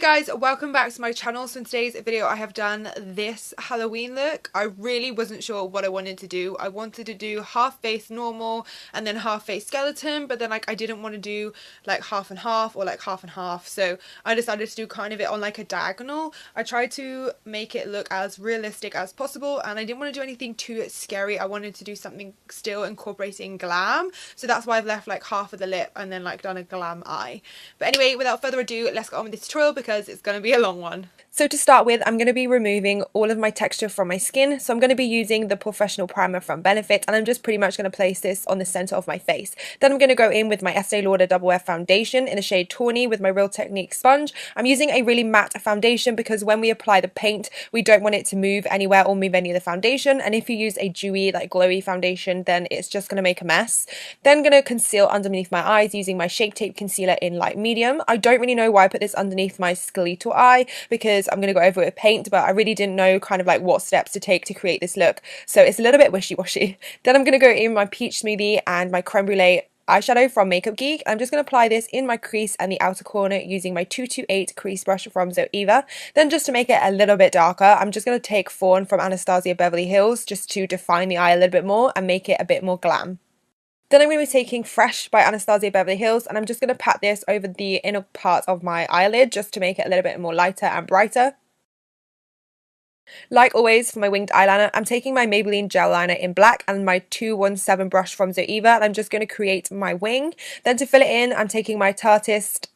guys, welcome back to my channel. So in today's video I have done this Halloween look. I really wasn't sure what I wanted to do. I wanted to do half face normal and then half face skeleton, but then like I didn't want to do like half and half or like half and half, so I decided to do kind of it on like a diagonal. I tried to make it look as realistic as possible and I didn't want to do anything too scary. I wanted to do something still incorporating glam, so that's why I've left like half of the lip and then like done a glam eye. But anyway, without further ado, let's get on with this tutorial because it's going to be a long one. So to start with, I'm going to be removing all of my texture from my skin. So I'm going to be using the Professional Primer from Benefit, and I'm just pretty much going to place this on the center of my face. Then I'm going to go in with my Estee Lauder Double Wear foundation in the shade Tawny with my Real Technique sponge. I'm using a really matte foundation because when we apply the paint, we don't want it to move anywhere or move any of the foundation. And if you use a dewy, like glowy foundation, then it's just going to make a mess. Then I'm going to conceal underneath my eyes using my Shape Tape concealer in light medium. I don't really know why I put this underneath my skeletal eye because I'm going to go over it with paint, but I really didn't know kind of like what steps to take to create this look, so it's a little bit wishy-washy. Then I'm going to go in my Peach Smoothie and my Creme Brulee eyeshadow from Makeup Geek. I'm just going to apply this in my crease and the outer corner using my 228 crease brush from Zoeva. Then just to make it a little bit darker, I'm just going to take Fawn from Anastasia Beverly Hills just to define the eye a little bit more and make it a bit more glam. Then I'm going to be taking Fresh by Anastasia Beverly Hills and I'm just going to pat this over the inner part of my eyelid just to make it a little bit more lighter and brighter. Like always, for my winged eyeliner, I'm taking my Maybelline gel liner in black and my 217 brush from Zoeva, and I'm just going to create my wing. Then to fill it in, I'm taking my Tarteist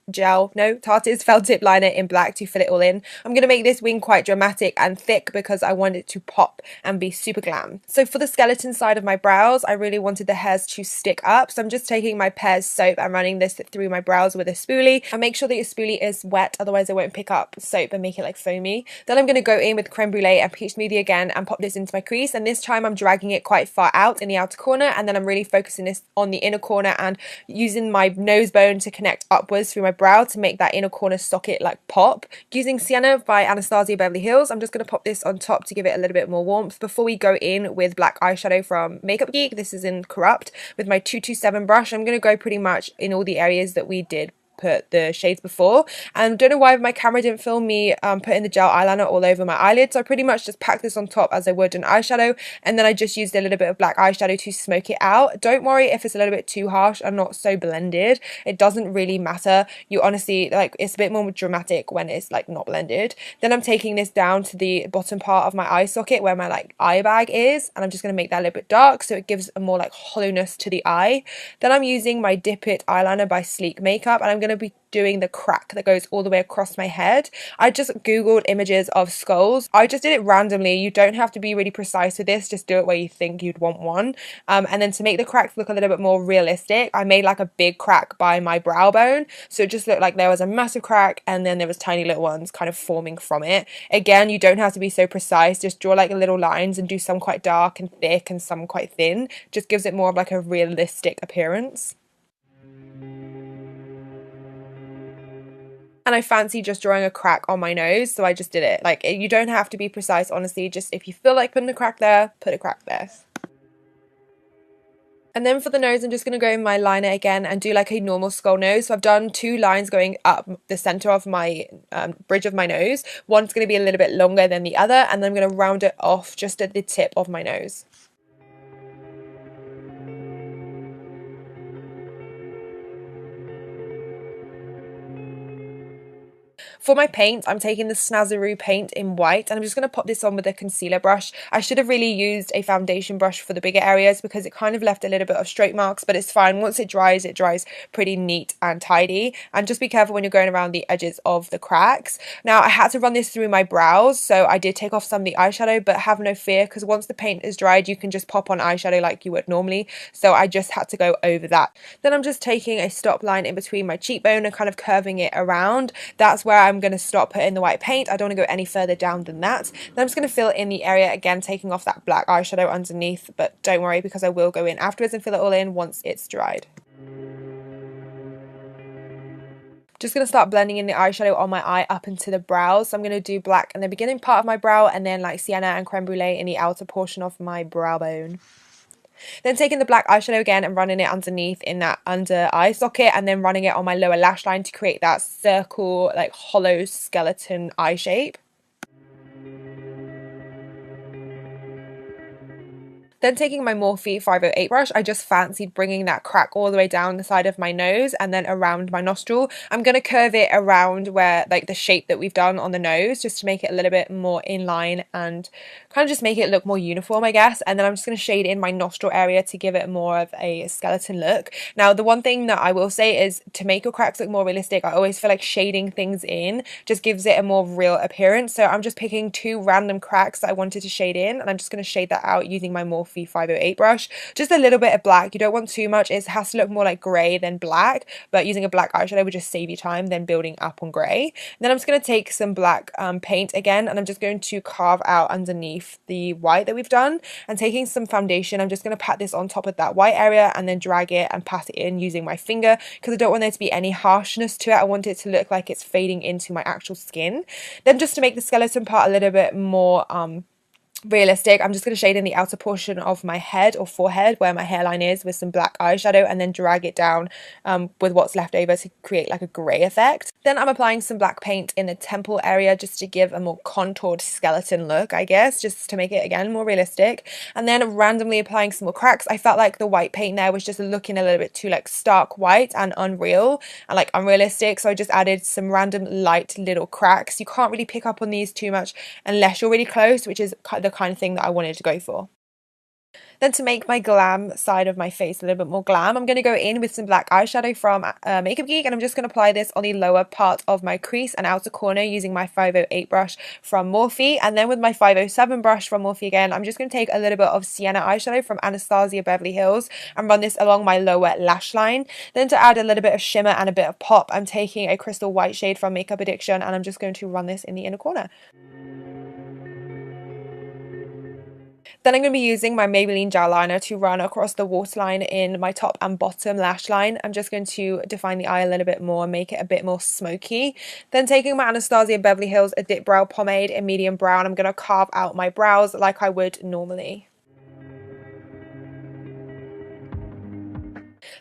felt tip liner in black to fill it all in. I'm going to make this wing quite dramatic and thick because I want it to pop and be super glam. So for the skeleton side of my brows, I really wanted the hairs to stick up, so I'm just taking my Pears soap and running this through my brows with a spoolie. And make sure that your spoolie is wet, otherwise it won't pick up soap and make it like foamy. Then I'm going to go in with Creme Brulee and Peach Smoothie again and pop this into my crease, and this time I'm dragging it quite far out in the outer corner, and then I'm really focusing this on the inner corner and using my nose bone to connect upwards through my brow to make that inner corner socket like pop. Using Sienna by Anastasia Beverly Hills, I'm just going to pop this on top to give it a little bit more warmth before we go in with black eyeshadow from Makeup Geek. This is in Corrupt with my 227 brush. I'm going to go pretty much in all the areas that we did put the shades before, and don't know why my camera didn't film me putting the gel eyeliner all over my eyelids, so I pretty much just packed this on top as I would an eyeshadow, and then I just used a little bit of black eyeshadow to smoke it out. Don't worry if it's a little bit too harsh and not so blended, it doesn't really matter. You honestly, like, it's a bit more dramatic when it's like not blended. Then I'm taking this down to the bottom part of my eye socket where my like eye bag is, and I'm just going to make that a little bit dark so it gives a more like hollowness to the eye. Then I'm using my Dip It eyeliner by Sleek Makeup, and I'm going to be doing the crack that goes all the way across my head. I just googled images of skulls. I just did it randomly. You don't have to be really precise with this, just do it where you think you'd want one. And then to make the cracks look a little bit more realistic, I made like a big crack by my brow bone, so it just looked like there was a massive crack and then there was tiny little ones kind of forming from it. Again, you don't have to be so precise, just draw like little lines and do some quite dark and thick and some quite thin. Just gives it more of like a realistic appearance. And I fancy just drawing a crack on my nose, so I just did it. Like, you don't have to be precise, honestly, just if you feel like putting a crack there, put a crack there. And then for the nose, I'm just going to go in my liner again and do like a normal skull nose. So I've done two lines going up the center of my bridge of my nose. One's going to be a little bit longer than the other, and then I'm going to round it off just at the tip of my nose. For my paint, I'm taking the Snazzaroo paint in white, and I'm just going to pop this on with a concealer brush. I should have really used a foundation brush for the bigger areas because it kind of left a little bit of stroke marks, but it's fine. Once it dries pretty neat and tidy. And just be careful when you're going around the edges of the cracks. Now, I had to run this through my brows, so I did take off some of the eyeshadow, but have no fear because once the paint is dried, you can just pop on eyeshadow like you would normally. So I just had to go over that. Then I'm just taking a stop line in between my cheekbone and kind of curving it around. That's where I'm going to stop putting the white paint. I don't want to go any further down than that. Then I'm just going to fill in the area again, taking off that black eyeshadow underneath, but don't worry because I will go in afterwards and fill it all in once it's dried. Just going to start blending in the eyeshadow on my eye up into the brows. So I'm going to do black in the beginning part of my brow and then like sienna and creme brulee in the outer portion of my brow bone. Then taking the black eyeshadow again and running it underneath in that under eye socket, and then running it on my lower lash line to create that circle, like hollow skeleton eye shape. Then taking my Morphe 508 brush, I just fancied bringing that crack all the way down the side of my nose and then around my nostril. I'm going to curve it around where, like, the shape that we've done on the nose, just to make it a little bit more in line and kind of just make it look more uniform, I guess. And then I'm just going to shade in my nostril area to give it more of a skeleton look. Now, the one thing that I will say is to make your cracks look more realistic, I always feel like shading things in just gives it a more real appearance. So I'm just picking two random cracks that I wanted to shade in, and I'm just going to shade that out using my Morphe 508 brush. Just a little bit of black. You don't want too much. It has to look more like grey than black, but using a black eyeshadow would just save you time than building up on grey. Then I'm just going to take some black paint again, and I'm just going to carve out underneath the white that we've done. And taking some foundation, I'm just going to pat this on top of that white area and then drag it and pat it in using my finger, because I don't want there to be any harshness to it. I want it to look like it's fading into my actual skin. Then just to make the skeleton part a little bit more realistic, I'm just going to shade in the outer portion of my head or forehead where my hairline is with some black eyeshadow, and then drag it down with what's left over to create like a grey effect. Then I'm applying some black paint in the temple area just to give a more contoured skeleton look, I guess, just to make it again more realistic. And then randomly applying some more cracks. I felt like the white paint there was just looking a little bit too like stark white and unreal and like unrealistic, so I just added some random light little cracks. You can't really pick up on these too much unless you're really close, which is the kind of thing that I wanted to go for. Then to make my glam side of my face a little bit more glam, I'm going to go in with some black eyeshadow from Makeup Geek, and I'm just going to apply this on the lower part of my crease and outer corner using my 508 brush from Morphe. And then with my 507 brush from Morphe again, I'm just going to take a little bit of sienna eyeshadow from Anastasia Beverly Hills and run this along my lower lash line. Then to add a little bit of shimmer and a bit of pop, I'm taking a crystal white shade from Makeup Addiction, and I'm just going to run this in the inner corner. Then I'm going to be using my Maybelline gel liner to run across the waterline in my top and bottom lash line. I'm just going to define the eye a little bit more, make it a bit more smoky. Then taking my Anastasia Beverly Hills A Dip Brow Pomade in medium brown, I'm going to carve out my brows like I would normally.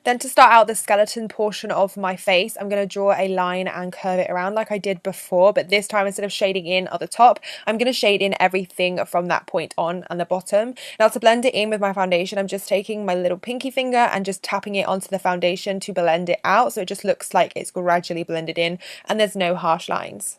Then to start out the skeleton portion of my face, I'm going to draw a line and curve it around like I did before, but this time instead of shading in at the top, I'm going to shade in everything from that point on and the bottom. Now to blend it in with my foundation, I'm just taking my little pinky finger and just tapping it onto the foundation to blend it out, so it just looks like it's gradually blended in and there's no harsh lines.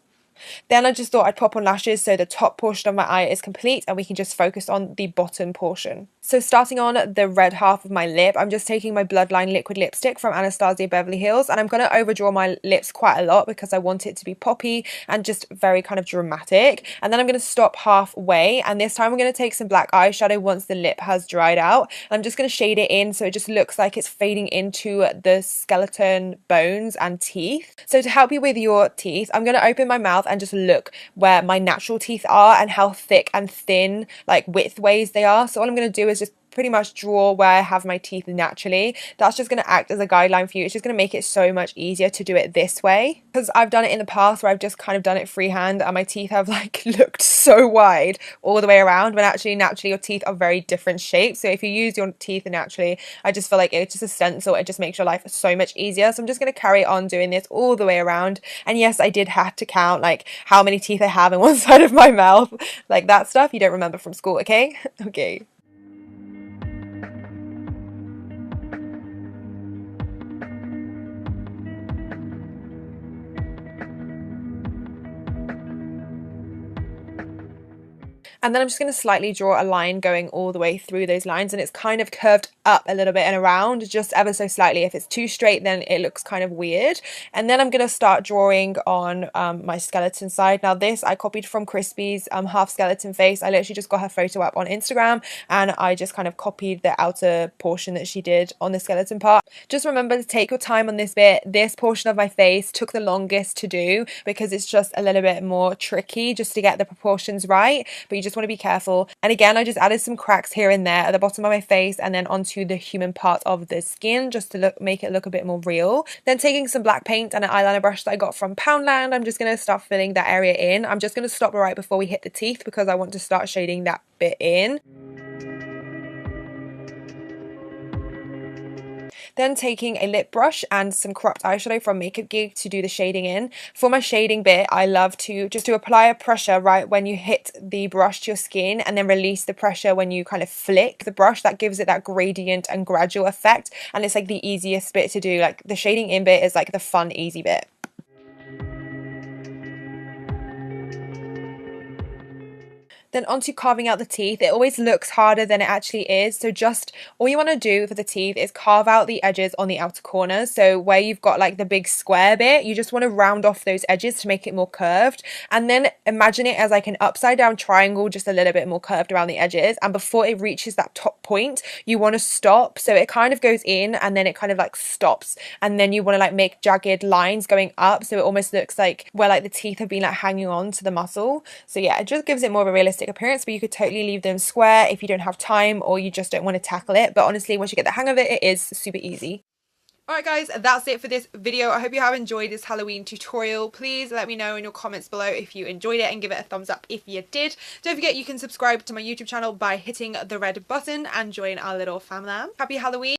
Then I just thought I'd pop on lashes so the top portion of my eye is complete and we can just focus on the bottom portion. So starting on the red half of my lip, I'm just taking my Bloodline liquid lipstick from Anastasia Beverly Hills, and I'm going to overdraw my lips quite a lot because I want it to be poppy and just very kind of dramatic. And then I'm going to stop halfway, and this time I'm going to take some black eyeshadow once the lip has dried out. I'm just going to shade it in so it just looks like it's fading into the skeleton bones and teeth. So to help you with your teeth, I'm going to open my mouth and just look where my natural teeth are and how thick and thin, like widthways they are. So all I'm going to do is just pretty much draw where I have my teeth naturally. That's just going to act as a guideline for you. It's just going to make it so much easier to do it this way, because I've done it in the past where I've just kind of done it freehand and my teeth have like looked so wide all the way around, when actually naturally your teeth are very different shapes. So if you use your teeth naturally, I just feel like it's just a stencil. It just makes your life so much easier. So I'm just going to carry on doing this all the way around. And yes, I did have to count like how many teeth I have in one side of my mouth, like that stuff you don't remember from school, okay? Okay. And then I'm just going to slightly draw a line going all the way through those lines, and it's kind of curved up a little bit and around just ever so slightly. If it's too straight, then it looks kind of weird. And then I'm going to start drawing on my skeleton side. Now this I copied from Crispy's half skeleton face. I literally just got her photo up on Instagram and I just kind of copied the outer portion that she did on the skeleton part. Just remember to take your time on this bit. This portion of my face took the longest to do because it's just a little bit more tricky just to get the proportions right, but you just want to be careful. And again, I just added some cracks here and there at the bottom of my face and then onto the human part of the skin just to make it look a bit more real. Then taking some black paint and an eyeliner brush that I got from Poundland, I'm just going to start filling that area in. I'm just going to stop right before we hit the teeth because I want to start shading that bit in. Then taking a lip brush and some cropped eyeshadow from Makeup Geek to do the shading in. For my shading bit, I love to just apply a pressure right when you hit the brush to your skin, and then release the pressure when you kind of flick the brush. That gives it that gradient and gradual effect, and it's like the easiest bit to do. Like the shading in bit is like the fun, easy bit. Then onto carving out the teeth. It always looks harder than it actually is. So just all you want to do for the teeth is carve out the edges on the outer corners. So where you've got like the big square bit, you just want to round off those edges to make it more curved. And then imagine it as like an upside down triangle, just a little bit more curved around the edges. And before it reaches that top point, you want to stop. So it kind of goes in and then it kind of like stops. And then you want to like make jagged lines going up. So it almost looks like where like the teeth have been like hanging on to the muscle. So yeah, it just gives it more of a realistic appearance, but you could totally leave them square if you don't have time or you just don't want to tackle it. But honestly, once you get the hang of it, it is super easy. Alright guys, that's it for this video. I hope you have enjoyed this Halloween tutorial. Please let me know in your comments below if you enjoyed it and give it a thumbs up if you did. Don't forget you can subscribe to my YouTube channel by hitting the red button and join our little family. Happy Halloween!